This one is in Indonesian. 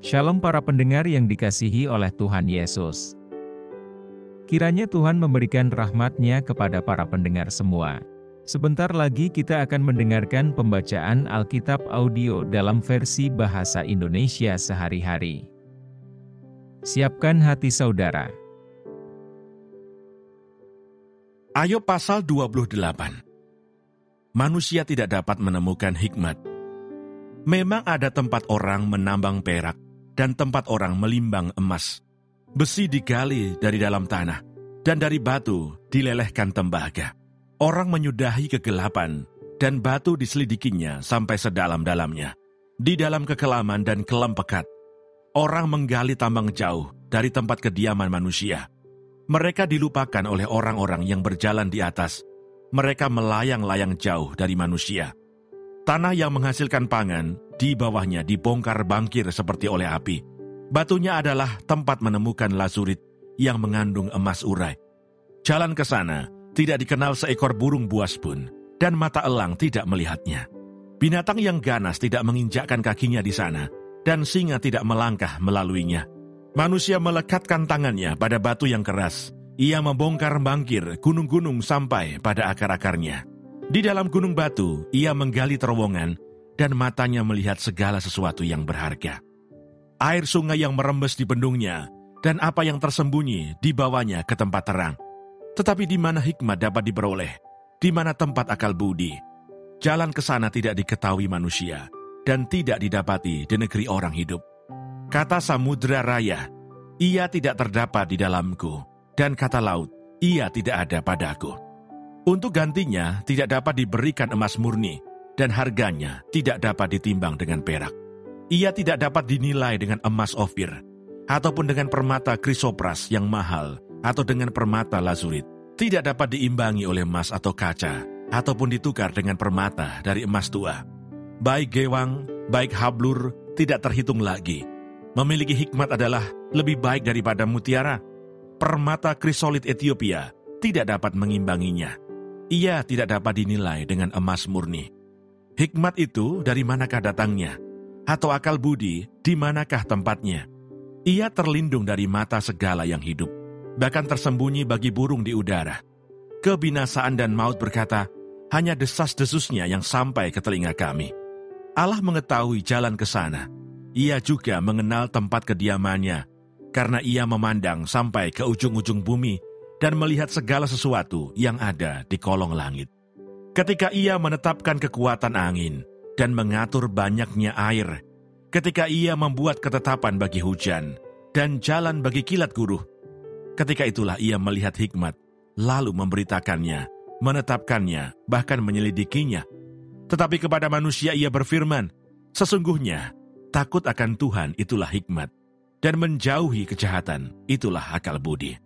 Shalom para pendengar yang dikasihi oleh Tuhan Yesus. Kiranya Tuhan memberikan rahmat-Nya kepada para pendengar semua. Sebentar lagi kita akan mendengarkan pembacaan Alkitab audio dalam versi bahasa Indonesia sehari-hari. Siapkan hati saudara. Ayub pasal 28. Manusia tidak dapat menemukan hikmat. Memang ada tempat orang menambang perak dan tempat orang melimbang emas. Besi digali dari dalam tanah, dan dari batu dilelehkan tembaga. Orang menyudahi kegelapan, dan batu diselidikinya sampai sedalam-dalamnya. Di dalam kekelaman dan kelam pekat, orang menggali tambang jauh dari tempat kediaman manusia. Mereka dilupakan oleh orang-orang yang berjalan di atas. Mereka melayang-layang jauh dari manusia. Tanah yang menghasilkan pangan, di bawahnya dibongkar bangkir seperti oleh api. Batunya adalah tempat menemukan lazurit yang mengandung emas urai. Jalan ke sana tidak dikenal seekor burung buas pun, dan mata elang tidak melihatnya. Binatang yang ganas tidak menginjakkan kakinya di sana, dan singa tidak melangkah melaluinya. Manusia melekatkan tangannya pada batu yang keras. Ia membongkar bangkir gunung-gunung sampai pada akar-akarnya. Di dalam gunung batu, ia menggali terowongan, dan matanya melihat segala sesuatu yang berharga. Air sungai yang merembes di bendungnya, dan apa yang tersembunyi di bawahnya ke tempat terang. Tetapi di mana hikmat dapat diperoleh? Di mana tempat akal budi? Jalan ke sana tidak diketahui manusia, dan tidak didapati di negeri orang hidup. Kata samudra raya, ia tidak terdapat di dalamku, dan kata laut, ia tidak ada padaku. Untuk gantinya tidak dapat diberikan emas murni, dan harganya tidak dapat ditimbang dengan perak. Ia tidak dapat dinilai dengan emas ofir, ataupun dengan permata krisopras yang mahal, atau dengan permata lazurit. Tidak dapat diimbangi oleh emas atau kaca, ataupun ditukar dengan permata dari emas tua. Baik gewang, baik hablur, tidak terhitung lagi. Memiliki hikmat adalah lebih baik daripada mutiara. Permata krisolit Ethiopia tidak dapat mengimbanginya. Ia tidak dapat dinilai dengan emas murni. Hikmat itu dari manakah datangnya? Atau akal budi di manakah tempatnya? Ia terlindung dari mata segala yang hidup, bahkan tersembunyi bagi burung di udara. Kebinasaan dan maut berkata, hanya desas-desusnya yang sampai ke telinga kami. Allah mengetahui jalan ke sana. Ia juga mengenal tempat kediamannya, karena ia memandang sampai ke ujung-ujung bumi, dan melihat segala sesuatu yang ada di kolong langit. Ketika ia menetapkan kekuatan angin dan mengatur banyaknya air, ketika ia membuat ketetapan bagi hujan dan jalan bagi kilat guruh, ketika itulah ia melihat hikmat, lalu memberitakannya, menetapkannya, bahkan menyelidikinya. Tetapi kepada manusia ia berfirman, sesungguhnya takut akan Tuhan itulah hikmat, dan menjauhi kejahatan itulah akal budi.